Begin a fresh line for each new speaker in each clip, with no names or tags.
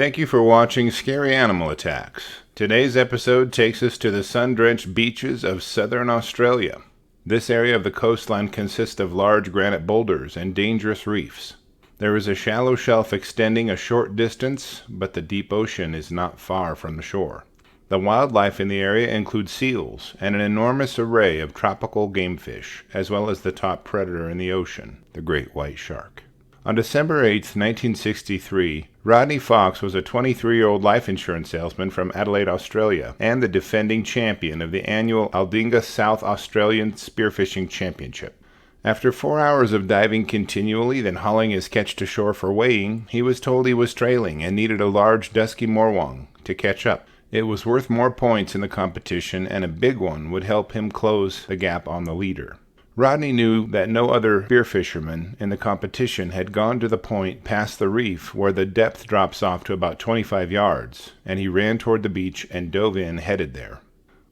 Thank you for watching Scary Animal Attacks. Today's episode takes us to the sun-drenched beaches of southern Australia. This area of the coastline consists of large granite boulders and dangerous reefs. There is a shallow shelf extending a short distance, but the deep ocean is not far from the shore. The wildlife in the area includes seals and an enormous array of tropical game fish, as well as the top predator in the ocean, the great white shark. On December 8, 1963, Rodney Fox was a 23-year-old life insurance salesman from Adelaide, Australia, and the defending champion of the annual Aldinga South Australian Spearfishing Championship. After 4 hours of diving continually, then hauling his catch to shore for weighing, he was told he was trailing and needed a large dusky morwong to catch up. It was worth more points in the competition, and a big one would help him close the gap on the leader. Rodney knew that no other spearfisherman in the competition had gone to the point past the reef where the depth drops off to about 25 yards, and he ran toward the beach and dove in headed there.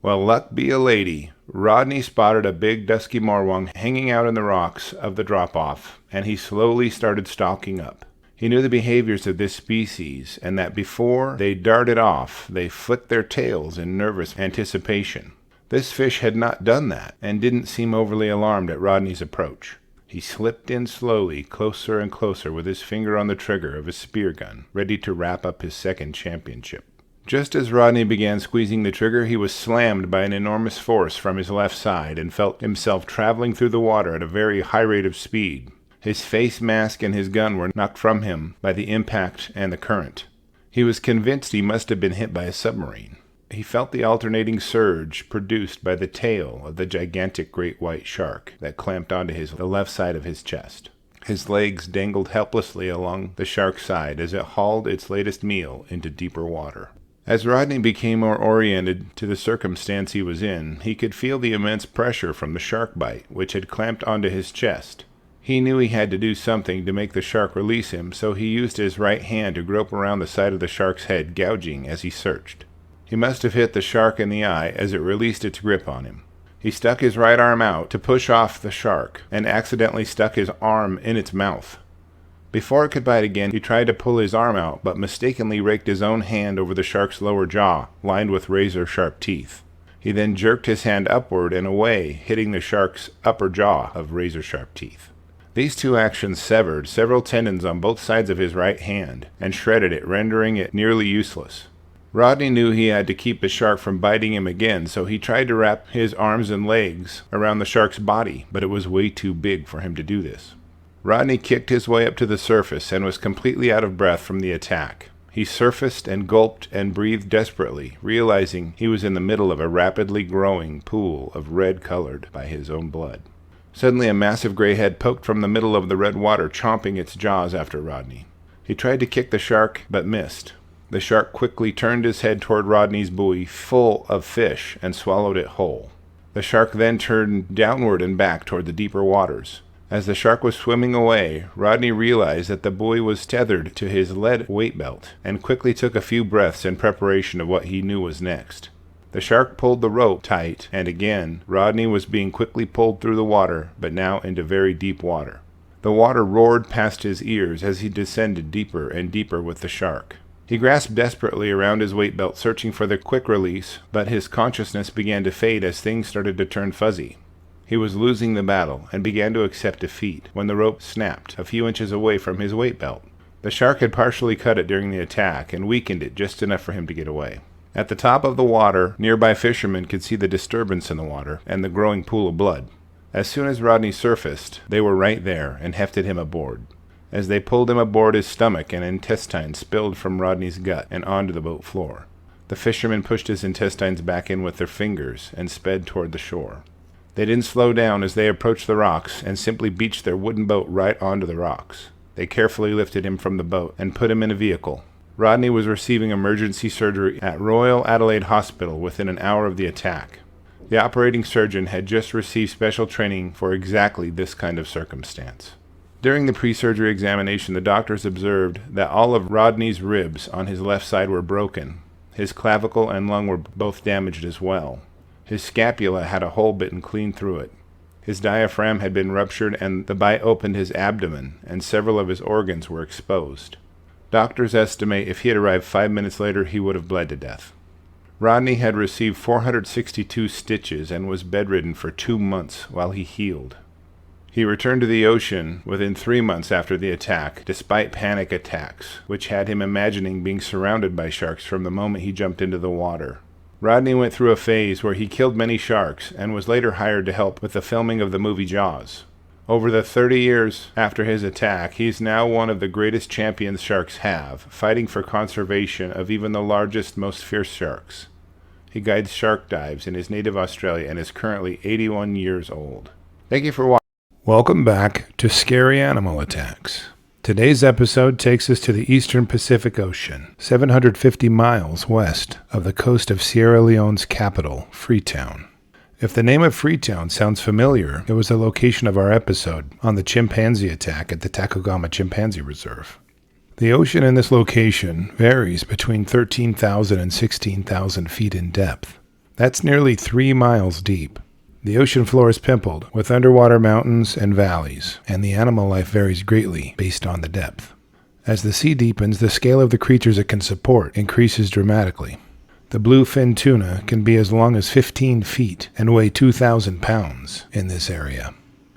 Well, luck be a lady, Rodney spotted a big dusky morwong hanging out in the rocks of the drop-off, and he slowly started stalking up. He knew the behaviors of this species, and that before they darted off, they flicked their tails in nervous anticipation. This fish had not done that, and didn't seem overly alarmed at Rodney's approach. He slipped in slowly, closer and closer, with his finger on the trigger of his spear gun, ready to wrap up his second championship. Just as Rodney began squeezing the trigger, he was slammed by an enormous force from his left side and felt himself traveling through the water at a very high rate of speed. His face mask and his gun were knocked from him by the impact and the current. He was convinced he must have been hit by a submarine. He felt the alternating surge produced by the tail of the gigantic great white shark that clamped onto the left side of his chest. His legs dangled helplessly along the shark's side as it hauled its latest meal into deeper water. As Rodney became more oriented to the circumstance he was in, he could feel the immense pressure from the shark bite, which had clamped onto his chest. He knew he had to do something to make the shark release him, so he used his right hand to grope around the side of the shark's head, gouging as he searched. He must have hit the shark in the eye as it released its grip on him. He stuck his right arm out to push off the shark, and accidentally stuck his arm in its mouth. Before it could bite again, he tried to pull his arm out, but mistakenly raked his own hand over the shark's lower jaw, lined with razor-sharp teeth. He then jerked his hand upward and away, hitting the shark's upper jaw of razor-sharp teeth. These two actions severed several tendons on both sides of his right hand, and shredded it, rendering it nearly useless. Rodney knew he had to keep the shark from biting him again, so he tried to wrap his arms and legs around the shark's body, but it was way too big for him to do this. Rodney kicked his way up to the surface and was completely out of breath from the attack. He surfaced and gulped and breathed desperately, realizing he was in the middle of a rapidly growing pool of red colored by his own blood. Suddenly a massive gray head poked from the middle of the red water, chomping its jaws after Rodney. He tried to kick the shark, but missed. The shark quickly turned his head toward Rodney's buoy full of fish and swallowed it whole. The shark then turned downward and back toward the deeper waters. As the shark was swimming away, Rodney realized that the buoy was tethered to his lead weight belt, and quickly took a few breaths in preparation of what he knew was next. The shark pulled the rope tight, and again Rodney was being quickly pulled through the water, but now into very deep water. The water roared past his ears as he descended deeper and deeper with the shark. He grasped desperately around his weight belt, searching for the quick release, but his consciousness began to fade as things started to turn fuzzy. He was losing the battle, and began to accept defeat, when the rope snapped a few inches away from his weight belt. The shark had partially cut it during the attack, and weakened it just enough for him to get away. At the top of the water, nearby fishermen could see the disturbance in the water, and the growing pool of blood. As soon as Rodney surfaced, they were right there, and hefted him aboard. As they pulled him aboard, his stomach and intestines spilled from Rodney's gut and onto the boat floor. The fishermen pushed his intestines back in with their fingers and sped toward the shore. They didn't slow down as they approached the rocks, and simply beached their wooden boat right onto the rocks. They carefully lifted him from the boat and put him in a vehicle. Rodney was receiving emergency surgery at Royal Adelaide Hospital within an hour of the attack. The operating surgeon had just received special training for exactly this kind of circumstance. During the pre-surgery examination, the doctors observed that all of Rodney's ribs on his left side were broken. His clavicle and lung were both damaged as well. His scapula had a hole bitten clean through it. His diaphragm had been ruptured, and the bite opened his abdomen, and several of his organs were exposed. Doctors estimate if he had arrived 5 minutes later, he would have bled to death. Rodney had received 462 stitches and was bedridden for 2 months while he healed. He returned to the ocean within 3 months after the attack, despite panic attacks, which had him imagining being surrounded by sharks from the moment he jumped into the water. Rodney went through a phase where he killed many sharks and was later hired to help with the filming of the movie Jaws. Over the 30 years after his attack, he's now one of the greatest champions sharks have, fighting for conservation of even the largest, most fierce sharks. He guides shark dives in his native Australia and is currently 81 years old. Thank you for watching. Welcome back to Scary Animal Attacks. Today's episode takes us to the eastern Pacific Ocean, 750 miles west of the coast of Sierra Leone's capital, Freetown. If the name of Freetown sounds familiar, it was the location of our episode on the chimpanzee attack at the Tacogama Chimpanzee Reserve. The ocean in this location varies between 13,000 and 16,000 feet in depth. That's nearly 3 miles deep. The ocean floor is pimpled with underwater mountains and valleys, and the animal life varies greatly based on the depth. As the sea deepens, the scale of the creatures it can support increases dramatically. The bluefin tuna can be as long as 15 feet and weigh 2,000 pounds in this area.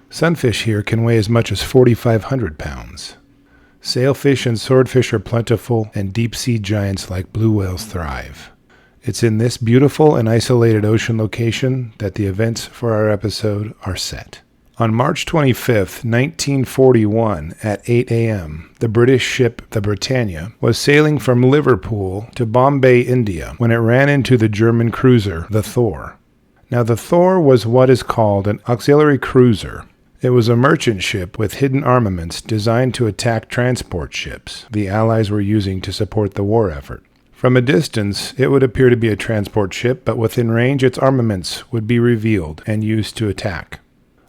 Sunfish here can weigh as much as 4,500 pounds. Sailfish and swordfish are plentiful, and deep-sea giants like blue whales thrive. It's in this beautiful and isolated ocean location that the events for our episode are set. On March 25, 1941, at 8 a.m., the British ship the Britannia was sailing from Liverpool to Bombay, India, when it ran into the German cruiser, the Thor. Now, the Thor was what is called an auxiliary cruiser. It was a merchant ship with hidden armaments designed to attack transport ships the Allies were using to support the war effort. From a distance, it would appear to be a transport ship, but within range, its armaments would be revealed and used to attack.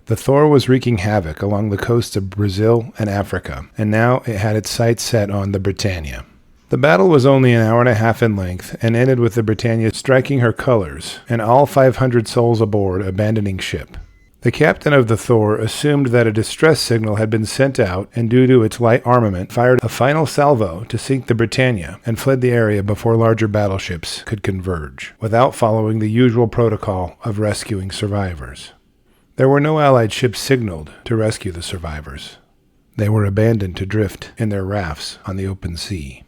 The Thor was wreaking havoc along the coasts of Brazil and Africa, and now it had its sights set on the Britannia. The battle was only an hour and a half in length and ended with the Britannia striking her colors and all 500 souls aboard abandoning ship. The captain of the Thor assumed that a distress signal had been sent out and due to its light armament fired a final salvo to sink the Britannia and fled the area before larger battleships could converge, without following the usual protocol of rescuing survivors. There were no Allied ships signaled to rescue the survivors. They were abandoned to drift in their rafts on the open sea.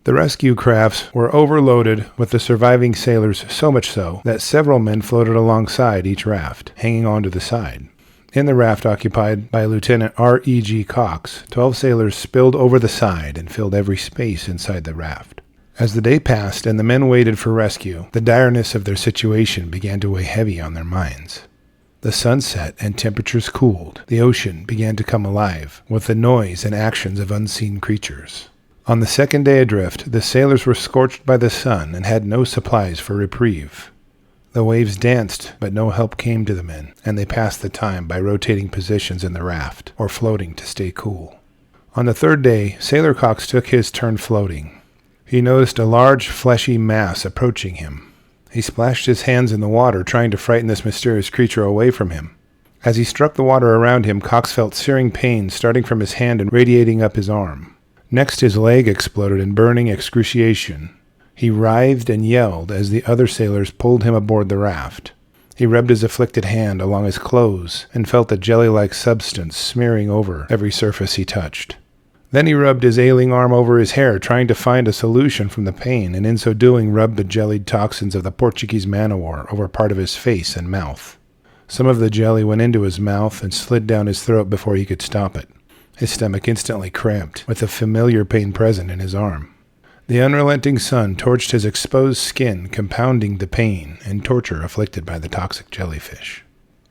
The rescue crafts were overloaded with the surviving sailors, so much so that several men floated alongside each raft, hanging onto the side. In the raft occupied by Lieutenant R.E.G. Cox, 12 sailors spilled over the side and filled every space inside the raft. As the day passed and the men waited for rescue, the direness of their situation began to weigh heavy on their minds. The sun set and temperatures cooled. The ocean began to come alive with the noise and actions of unseen creatures. On the second day adrift, the sailors were scorched by the sun and had no supplies for reprieve. The waves danced, but no help came to the men, and they passed the time by rotating positions in the raft or floating to stay cool. On the third day, Sailor Cox took his turn floating. He noticed a large, fleshy mass approaching him. He splashed his hands in the water, trying to frighten this mysterious creature away from him. As he struck the water around him, Cox felt searing pain starting from his hand and radiating up his arm. Next, his leg exploded in burning excruciation. He writhed and yelled as the other sailors pulled him aboard the raft. He rubbed his afflicted hand along his clothes and felt a jelly-like substance smearing over every surface he touched. Then he rubbed his ailing arm over his hair, trying to find a solution from the pain, and in so doing rubbed the jellied toxins of the Portuguese man-o-war over part of his face and mouth. Some of the jelly went into his mouth and slid down his throat before he could stop it. His stomach instantly cramped, with a familiar pain present in his arm. The unrelenting sun torched his exposed skin, compounding the pain and torture afflicted by the toxic jellyfish.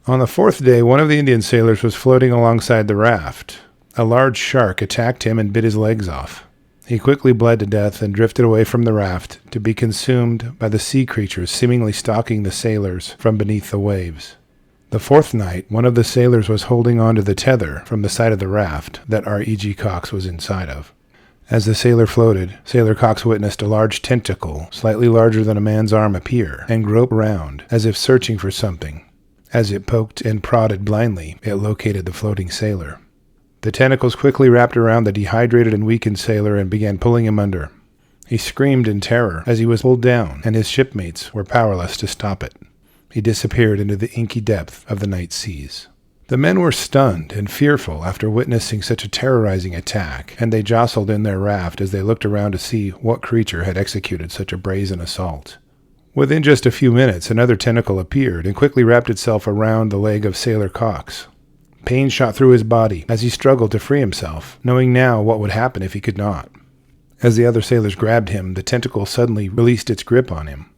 On the fourth day, one of the Indian sailors was floating alongside the raft. A large shark attacked him and bit his legs off. He quickly bled to death and drifted away from the raft to be consumed by the sea creatures seemingly stalking the sailors from beneath the waves. The fourth night, one of the sailors was holding on to the tether from the side of the raft that R.E.G. Cox was inside of. As the sailor floated, Sailor Cox witnessed a large tentacle, slightly larger than a man's arm, appear and grope around, as if searching for something. As it poked and prodded blindly, it located the floating sailor.
The tentacles quickly wrapped around the dehydrated and weakened sailor and began pulling him under. He screamed in terror as he was pulled down, and his shipmates were powerless to stop it. He disappeared into the inky depth of the night seas. The men were stunned and fearful after witnessing such a terrorizing attack, and they jostled in their raft as they looked around to see what creature had executed such a brazen assault. Within just a few minutes, another tentacle appeared and quickly wrapped itself around the leg of Sailor Cox. Pain shot through his body as he struggled to free himself, knowing now what would happen if he could not. As the other sailors grabbed him, the tentacle suddenly released its grip on him.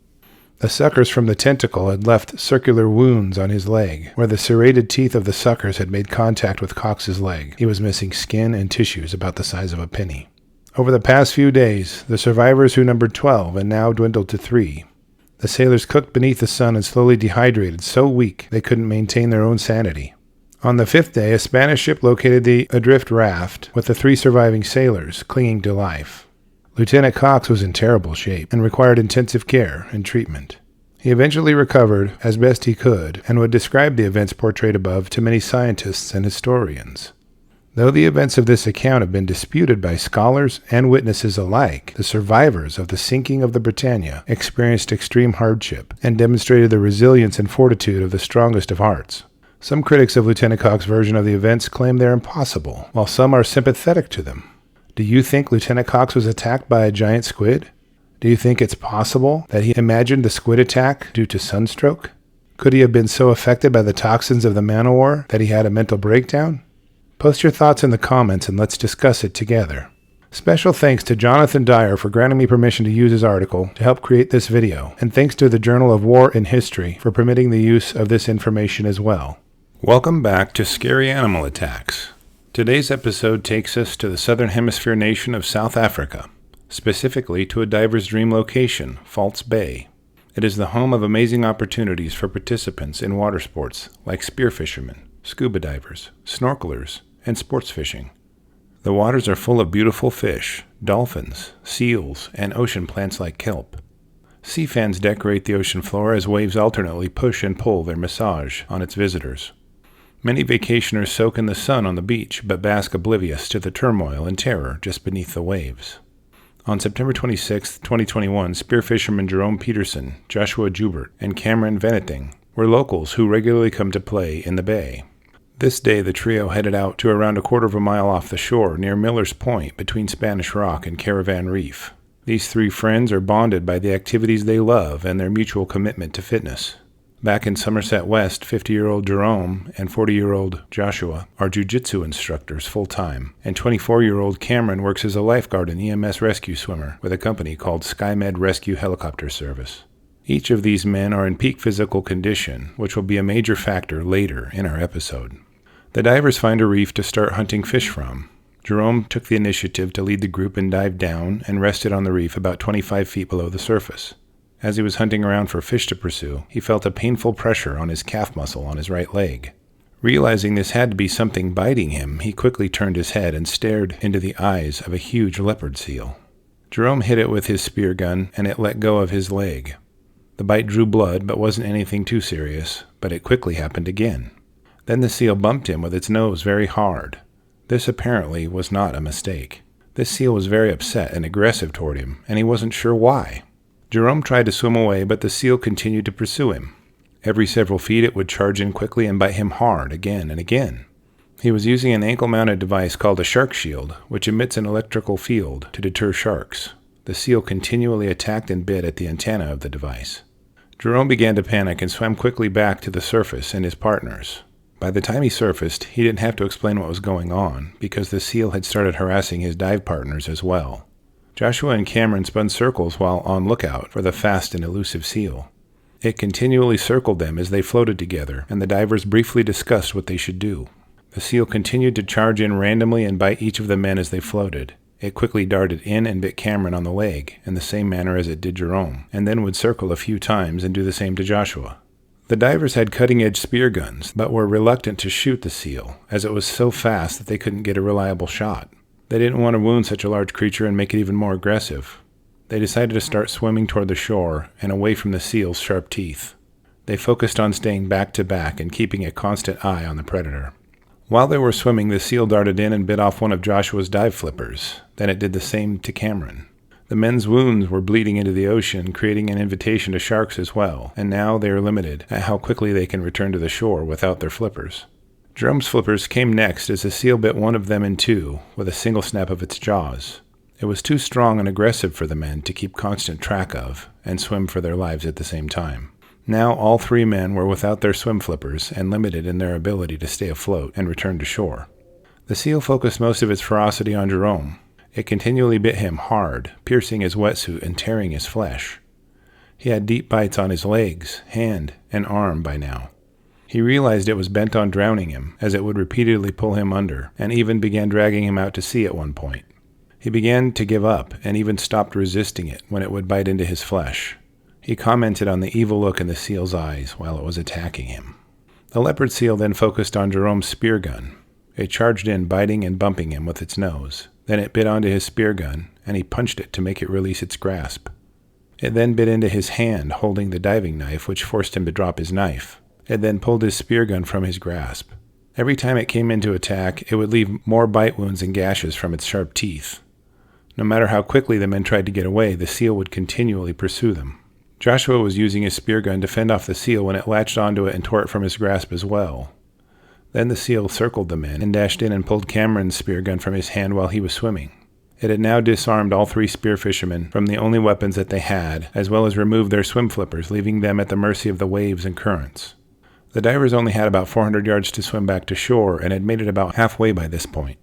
The suckers from the tentacle had left circular wounds on his leg, where the serrated teeth of the suckers had made contact with Cox's leg. He was missing skin and tissues about the size of a penny. Over the past few days, the survivors, who numbered 12 and now dwindled to 3, the sailors cooked beneath the sun and slowly dehydrated, so weak they couldn't maintain their own sanity. On the 5th day, a Spanish ship located the adrift raft with the 3 surviving sailors clinging to life. Lieutenant Cox was in terrible shape and required intensive care and treatment. He eventually recovered as best he could and would describe the events portrayed above to many scientists and historians. Though the events of this account have been disputed by scholars and witnesses alike, the survivors of the sinking of the Britannia experienced extreme hardship and demonstrated the resilience and fortitude of the strongest of hearts. Some critics of Lieutenant Cox's version of the events claim they're impossible, while some are sympathetic to them. Do you think Lieutenant Cox was attacked by a giant squid? Do you think it's possible that he imagined the squid attack due to sunstroke? Could he have been so affected by the toxins of the man-o-war that he had a mental breakdown? Post your thoughts in the comments and let's discuss it together. Special thanks to Jonathan Dyer for granting me permission to use his article to help create this video, and thanks to the Journal of War and History for permitting the use of this information as well.
Welcome back to Scary Animal Attacks. Today's episode takes us to the southern hemisphere nation of South Africa, specifically to a diver's dream location, False Bay. It is the home of amazing opportunities for participants in water sports like spearfishermen, scuba divers, snorkelers, and sports fishing. The waters are full of beautiful fish, dolphins, seals, and ocean plants like kelp. Sea fans decorate the ocean floor as waves alternately push and pull their massage on its visitors. Many vacationers soak in the sun on the beach, but bask oblivious to the turmoil and terror just beneath the waves. On September 26, 2021, spearfishermen Jerome Peterson, Joshua Joubert, and Cameron Venetting were locals who regularly come to play in the bay. This day, the trio headed out to around a quarter of a mile off the shore near Miller's Point between Spanish Rock and Caravan Reef. These 3 friends are bonded by the activities they love and their mutual commitment to fitness. Back in Somerset West, 50-year-old Jerome and 40-year-old Joshua are jiu-jitsu instructors full-time, and 24-year-old Cameron works as a lifeguard and EMS rescue swimmer with a company called SkyMed Rescue Helicopter Service. Each of these men are in peak physical condition, which will be a major factor later in our episode. The divers find a reef to start hunting fish from. Jerome took the initiative to lead the group and dived down and rested on the reef about 25 feet below the surface. As he was hunting around for fish to pursue, he felt a painful pressure on his calf muscle on his right leg. Realizing this had to be something biting him, he quickly turned his head and stared into the eyes of a huge leopard seal. Jerome hit it with his spear gun, and it let go of his leg. The bite drew blood, but wasn't anything too serious, but it quickly happened again. Then the seal bumped him with its nose very hard. This apparently was not a mistake. This seal was very upset and aggressive toward him, and he wasn't sure why. Jerome tried to swim away, but the seal continued to pursue him. Every several feet it would charge in quickly and bite him hard again and again. He was using an ankle-mounted device called a shark shield, which emits an electrical field to deter sharks. The seal continually attacked and bit at the antenna of the device. Jerome began to panic and swam quickly back to the surface and his partners. By the time he surfaced, he didn't have to explain what was going on, because the seal had started harassing his dive partners as well. Joshua and Cameron spun circles while on lookout for the fast and elusive seal. It continually circled them as they floated together, and the divers briefly discussed what they should do. The seal continued to charge in randomly and bite each of the men as they floated. It quickly darted in and bit Cameron on the leg, in the same manner as it did Jerome, and then would circle a few times and do the same to Joshua. The divers had cutting-edge spear guns, but were reluctant to shoot the seal, as it was so fast that they couldn't get a reliable shot. They didn't want to wound such a large creature and make it even more aggressive. They decided to start swimming toward the shore and away from the seal's sharp teeth. They focused on staying back to back and keeping a constant eye on the predator.
While they were swimming, the seal darted in and bit off one of Joshua's dive flippers. Then it did the same to Cameron. The men's wounds were bleeding into the ocean, creating an invitation to sharks as well, and now they are limited at how quickly they can return to the shore without their flippers. Jerome's flippers came next as the seal bit one of them in two with a single snap of its jaws. It was too strong and aggressive for the men to keep constant track of and swim for their lives at the same time. Now all three men were without their swim flippers and limited in their ability to stay afloat and return to shore. The seal focused most of its ferocity on Jerome. It continually bit him hard, piercing his wetsuit and tearing his flesh. He had deep bites on his legs, hand, and arm by now. He realized it was bent on drowning him, as it would repeatedly pull him under, and even began dragging him out to sea at one point. He began to give up, and even stopped resisting it when it would bite into his flesh. He commented on the evil look in the seal's eyes while it was attacking him. The leopard seal then focused on Jerome's spear gun. It charged in, biting and bumping him with its nose. Then it bit onto his spear gun, and he punched it to make it release its grasp. It then bit into his hand, holding the diving knife, which forced him to drop his knife. It then pulled his spear gun from his grasp. Every time it came into attack, it would leave more bite wounds and gashes from its sharp teeth. No matter how quickly the men tried to get away, the seal would continually pursue them. Joshua was using his spear gun to fend off the seal when it latched onto it and tore it from his grasp as well. Then the seal circled the men and dashed in and pulled Cameron's spear gun from his hand while he was swimming. It had now disarmed all three spear fishermen from the only weapons that they had, as well as removed their swim flippers, leaving them at the mercy of the waves and currents. The divers only had about 400 yards to swim back to shore and had made it about halfway by this point.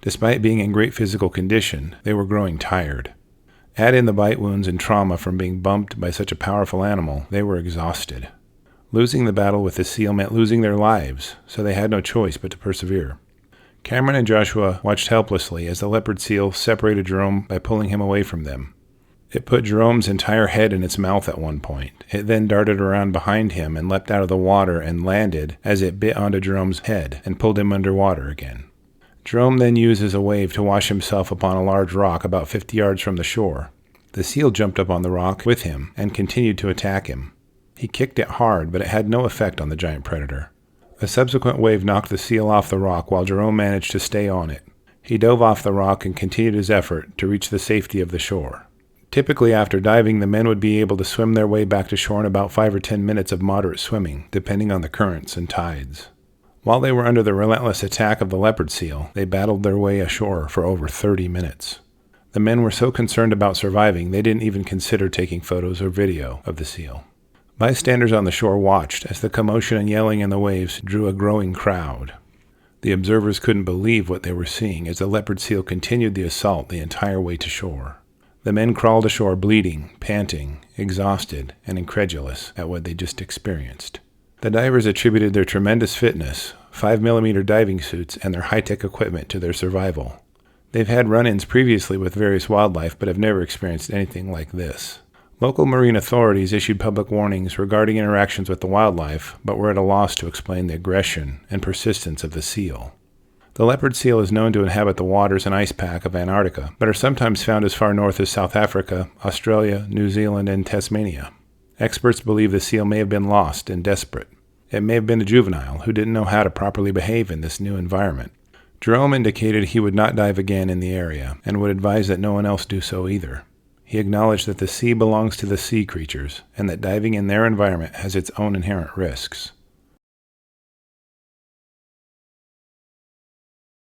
Despite being in great physical condition, they were growing tired. Add in the bite wounds and trauma from being bumped by such a powerful animal, they were exhausted. Losing the battle with the seal meant losing their lives, so they had no choice but to persevere. Cameron and Joshua watched helplessly as the leopard seal separated Jerome by pulling him away from them. It put Jerome's entire head in its mouth at one point. It then darted around behind him and leapt out of the water and landed as it bit onto Jerome's head and pulled him underwater again. Jerome then uses a wave to wash himself upon a large rock about 50 yards from the shore. The seal jumped up on the rock with him and continued to attack him. He kicked it hard, but it had no effect on the giant predator. A subsequent wave knocked the seal off the rock while Jerome managed to stay on it. He dove off the rock and continued his effort to reach the safety of the shore. Typically after diving, the men would be able to swim their way back to shore in about 5 or 10 minutes of moderate swimming, depending on the currents and tides. While they were under the relentless attack of the leopard seal, they battled their way ashore for over 30 minutes. The men were so concerned about surviving, they didn't even consider taking photos or video of the seal. Bystanders on the shore watched as the commotion and yelling in the waves drew a growing crowd. The observers couldn't believe what they were seeing as the leopard seal continued the assault the entire way to shore. The men crawled ashore bleeding, panting, exhausted, and incredulous at what they just experienced. The divers attributed their tremendous fitness, 5mm diving suits, and their high-tech equipment to their survival. They've had run-ins previously with various wildlife, but have never experienced anything like this. Local marine authorities issued public warnings regarding interactions with the wildlife, but were at a loss to explain the aggression and persistence of the seal. The leopard seal is known to inhabit the waters and ice pack of Antarctica, but are sometimes found as far north as South Africa, Australia, New Zealand, and Tasmania. Experts believe the seal may have been lost and desperate. It may have been a juvenile who didn't know how to properly behave in this new environment. Jerome indicated he would not dive again in the area, and would advise that no one else do so either. He acknowledged that the sea belongs to the sea creatures, and that diving in their environment has its own inherent risks.